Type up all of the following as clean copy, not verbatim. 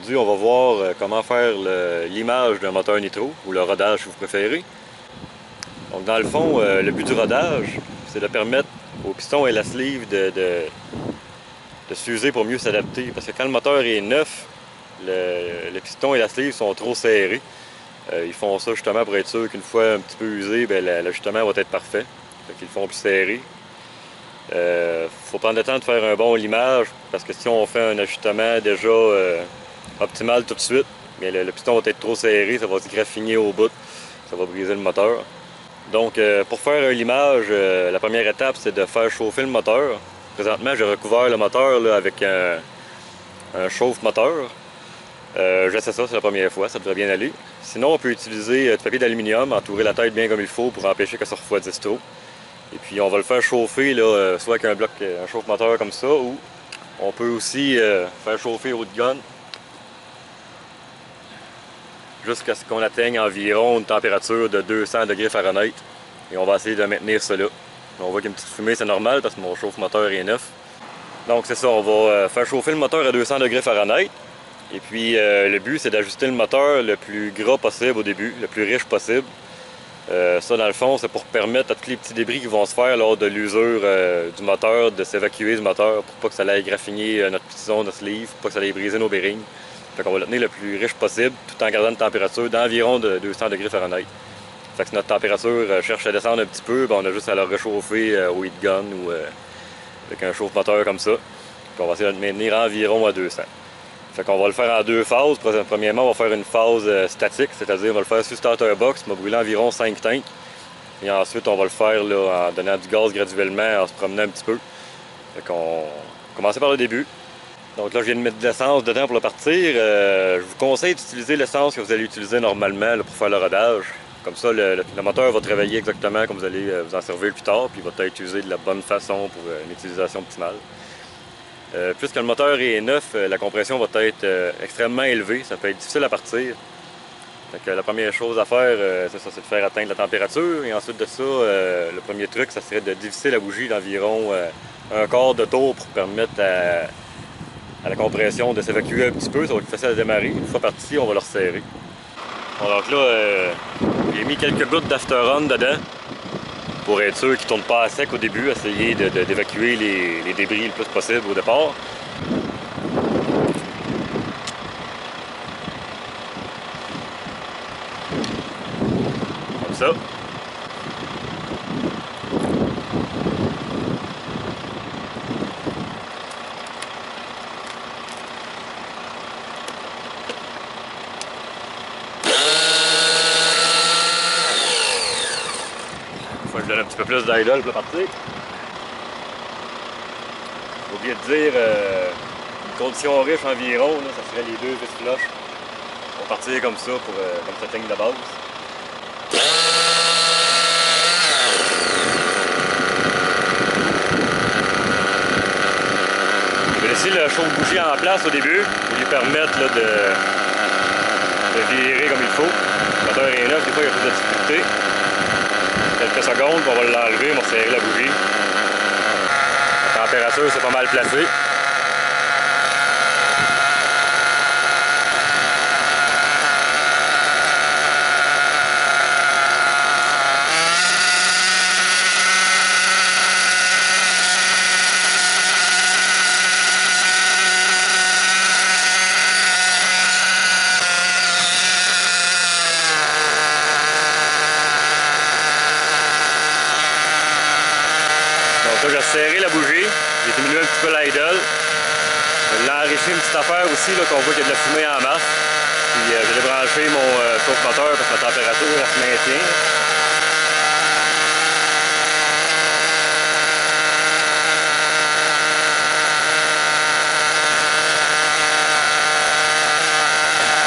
Aujourd'hui, on va voir comment faire l'image d'un moteur nitro, ou le rodage si vous préférez. Donc dans le fond, le but du rodage, c'est de permettre au piston et la sleeve de s'user pour mieux s'adapter. Parce que quand le moteur est neuf, le piston et la sleeve sont trop serrés. Ils font ça justement pour être sûr qu'une fois un petit peu usé, l'ajustement va être parfait. Fait qu'ils le font plus serré. Faut prendre le temps de faire un bon limage parce que si on fait un ajustement déjà optimal tout de suite, bien le piston va être trop serré, ça va se graffiner au bout, ça va briser le moteur. Donc pour faire un limage, la première étape c'est de faire chauffer le moteur. Présentement j'ai recouvert le moteur là, avec un chauffe-moteur. J'essaie ça, c'est la première fois, ça devrait bien aller. Sinon on peut utiliser du papier d'aluminium, entourer la tête bien comme il faut pour empêcher que ça refroidisse trop. Et puis on va le faire chauffer là, soit avec un bloc, un chauffe-moteur comme ça, ou on peut aussi faire chauffer au gun jusqu'à ce qu'on atteigne environ une température de 200 degrés Fahrenheit. Et on va essayer de maintenir ça là. On voit qu'il y a une petite fumée, c'est normal parce que mon chauffe-moteur est neuf. Donc c'est ça, on va faire chauffer le moteur à 200 degrés Fahrenheit. Et puis le but c'est d'ajuster le moteur le plus gras possible au début, le plus riche possible. Ça, dans le fond, c'est pour permettre à tous les petits débris qui vont se faire lors de l'usure du moteur de s'évacuer du moteur pour pas que ça aille graffiner notre piston, notre sleeve, pour pas que ça aille briser nos bearings. Fait qu'on va le tenir le plus riche possible tout en gardant une température d'environ de 200 degrés Fahrenheit. Fait que si notre température cherche à descendre un petit peu, on a juste à la réchauffer au heat gun ou avec un chauffe-moteur comme ça. Puis on va essayer de le maintenir environ à 200. Fait qu'on va le faire en deux phases. Premièrement, on va faire une phase statique, c'est-à-dire on va le faire sur starter box, on va brûler environ 5 tanks. Et ensuite, on va le faire là, en donnant du gaz graduellement, en se promenant un petit peu. Fait qu'on va commencer par le début. Donc là, je viens de mettre de l'essence dedans pour le partir. Je vous conseille d'utiliser l'essence que vous allez utiliser normalement là, pour faire le rodage. Comme ça, le moteur va travailler exactement comme vous allez vous en servir plus tard, puis il va être utilisé de la bonne façon pour une utilisation optimale. Puisque le moteur est neuf, la compression va être extrêmement élevée, ça peut être difficile à partir. Donc, la première chose à faire, c'est de faire atteindre la température. Et ensuite de ça, le premier truc, ça serait de dévisser la bougie d'environ un quart de tour pour permettre à la compression de s'évacuer un petit peu. Ça va être plus facile à démarrer. Une fois parti, on va le resserrer. Bon, donc là, j'ai mis quelques gouttes d'afterrun dedans pour être sûr qu'il ne tourne pas à sec au début, essayer d'évacuer les débris le plus possible au départ. Comme ça. Je donne un petit peu plus d'idle pour partir. J'ai oublié de dire, une condition riche environ, là, ça serait les deux vis cloches. On va partir comme ça pour comme setting de base. Je vais laisser le chauffe-bougie en place au début pour lui permettre là, de virer comme il faut. Le moteur est neuf, des fois il y a plus de difficulté. Quelques secondes, on va l'enlever, on va serrer la bougie. La température, c'est pas mal placé. Donc là, j'ai serré la bougie, j'ai diminué un petit peu l'idle. Je l'ai enrichi une petite affaire aussi, là, qu'on voit qu'il y a de la fumée en masse. Puis j'ai débranché mon chauffe-moteur parce que la température elle se maintient.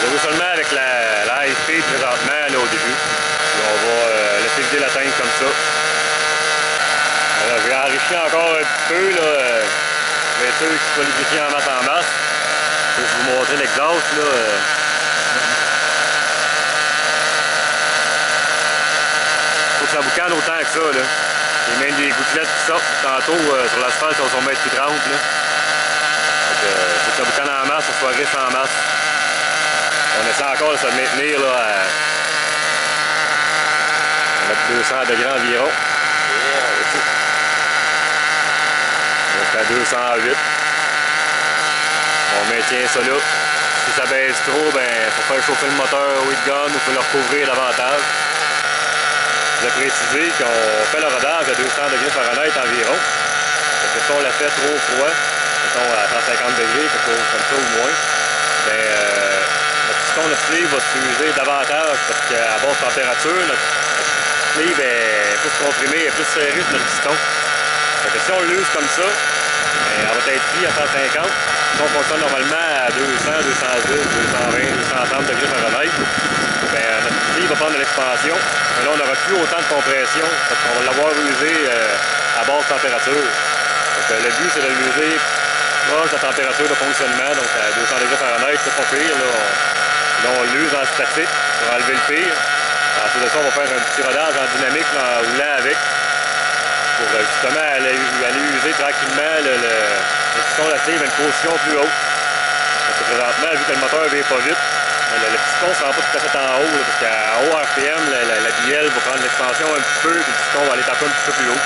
On roule seulement avec la high speed présentement là, au début. Puis on va laisser vider la tank comme ça. J'ai enrichi encore un petit peu, là, je vais être sûr qu'il soit lubrifié en masse en masse. Je vais vous montrer l'exhaust. Faut que ça boucane autant que ça. Là. J'ai même des gouttelettes qui sortent tantôt sur l'asphalte sur son mètre 30. Faut que ça boucane en masse, ça soit riche en masse. On essaie encore de se maintenir là, à notre 200 degrés environ. Donc à 208. On maintient ça là. Si ça baisse trop, ben il faut faire chauffer le moteur au heat gun ou il faut le recouvrir davantage. Je vais préciser qu'on fait le rodage à 200 degrés Fahrenheit environ. Parce que si on la fait trop froid, mettons à 150 degrés, quelque chose comme ça ou moins, ben, notre piston, notre sleeve va s'user davantage parce qu'à basse température, notre sleeve est plus comprimé, est plus serré sur notre piston. Donc si on l'use comme ça, ben, elle va être prise à 150. Si on fonctionne normalement à 200, 210, 220, 230 degrés Fahrenheit, ben, notre sleeve va prendre de l'expansion. Mais là, on n'aura plus autant de compression parce qu'on va l'avoir usé à basse température. Donc, le but, c'est de l'user proche de la température de fonctionnement, donc à 200 degrés Fahrenheit, c'est pas pire. Là, on l'use en statique pour enlever le pire. Ensuite de ça, on va faire un petit rodage en dynamique en roulant avec pour justement aller user tranquillement le piston de la sleeve à une position plus haute. Parce que présentement, vu que le moteur ne vient pas vite, le piston ne sera pas tout à fait en haut, là, parce qu'à haut RPM, la bielle va prendre l'expansion un petit peu, et le piston va aller taper un petit peu plus haut.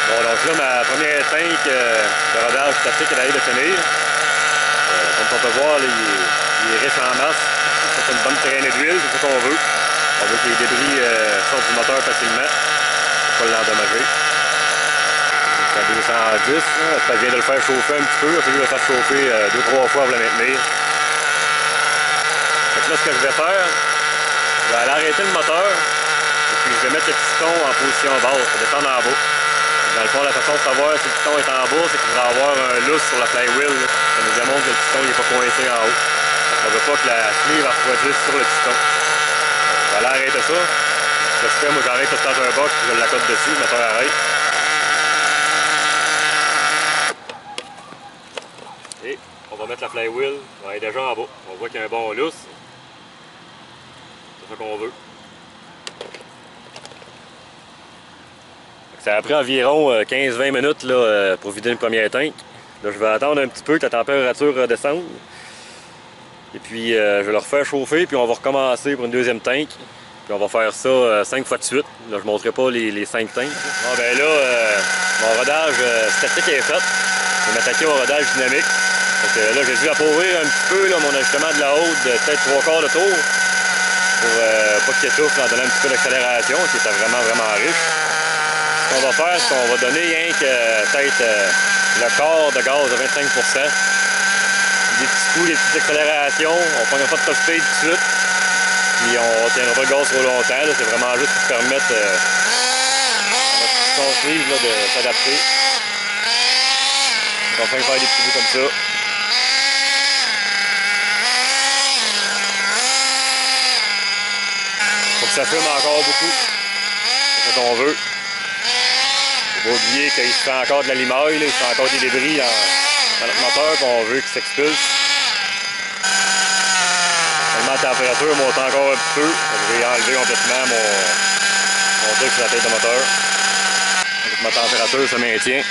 Bon, donc là, ma première tank de rodage statique est allée de finir. Comme on peut voir, là, il est riche en masse. C'est une bonne traînée d'huile, c'est ce qu'on veut. On veut que les débris sortent du moteur facilement, pour pas l'endommager. C'est à 210, là. Ça vient de le faire chauffer un petit peu, il faut que je le fasse chauffer 2-3 fois pour le maintenir. Donc là, ce que je vais faire, je vais aller arrêter le moteur, et puis je vais mettre le piston en position basse, pour descendre en bas. Dans le fond, la façon de savoir si le piston est en bas, c'est qu'il va avoir un lousse sur la flywheel. Là. Ça nous démontre que le piston n'est pas coincé en haut. On ne veut pas que la sleeve refroidisse sur le piston. On va aller arrêter ça. Ce que je fais, moi j'arrête le starter box, puis je l'accote dessus, le moteur arrête. Et on va mettre la flywheel, elle est déjà en bas. On voit qu'il y a un bon lousse. C'est ça qu'on veut. Ça a pris environ 15-20 minutes là, pour vider une première tank. Là, je vais attendre un petit peu que la température redescende. Et puis je vais le refaire chauffer, puis on va recommencer pour une deuxième tank. Puis on va faire ça 5 fois de suite. Là, je ne montrerai pas les 5 tanks. Bon, ben là, mon rodage statique est fait. Je vais m'attaquer au rodage dynamique. Donc là, j'ai dû appauvrir un petit peu là, mon ajustement de la haute de peut-être 3/4 de tour. Pour pas qu'il étouffe en donnant un petit peu d'accélération, qui était vraiment riche. Ce qu'on va faire, c'est qu'on va donner rien que peut-être le quart de gaz de 25%. Des petits coups, des petites accélérations. On ne prendra pas de top speed tout de suite. Puis on ne tiendra pas le gaz trop longtemps. C'est vraiment juste pour permettre à notre piston sleeve de s'adapter. On va faire des petits bouts comme ça. Faut que ça fume encore beaucoup. C'est ce qu'on veut. Faut pas oublier qu'il se fait encore de la limaille, il se fait encore des débris dans notre moteur qu'on veut qu'il s'expulse. La température monte encore un petit peu. Je vais enlever complètement mon truc sur la tête de moteur. Donc, ma température se maintient.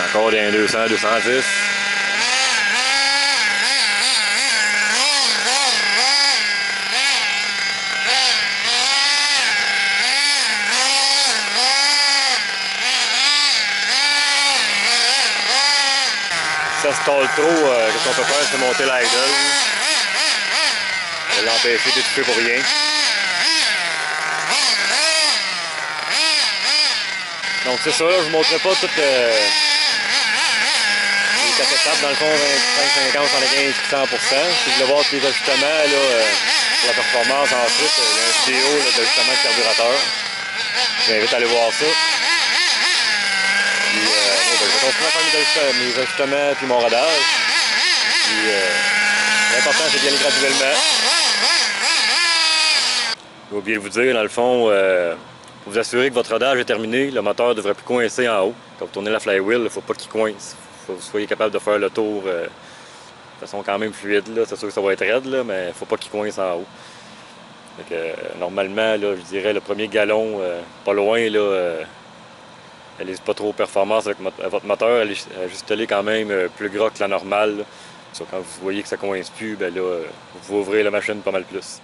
Encore des 200, 210. Si ça stalle trop, ce qu'on peut faire, c'est monter l'idle. On va l'empêcher d'étouffer pour rien. Donc c'est ça, là, je ne vous montrerai pas toutes les 4 étapes, dans le fond 25, 50, 75, 100%. Si vous voulez voir tous les ajustements là, pour la performance ensuite, il y a une vidéo d'ajustement de carburateur. Je vous invite à aller voir ça. Puis, je vais continuer à faire mes ajustements puis mon rodage. Puis, l'important c'est d'y aller graduellement. J'ai oublié de vous dire, dans le fond, pour vous assurer que votre rodage est terminé, le moteur ne devrait plus coincer en haut. Quand vous tournez la flywheel, il ne faut pas qu'il coince. Il faut que vous soyez capable de faire le tour de façon quand même fluide. C'est sûr que ça va être raide, là, mais il ne faut pas qu'il coince en haut. Donc, normalement, là, je dirais le premier galon, pas loin, là, allez pas trop performance avec votre moteur, ajustez-les quand même plus gras que la normale. Là. Quand vous voyez que ça ne coince plus, ben là, vous pouvez ouvrir la machine pas mal plus.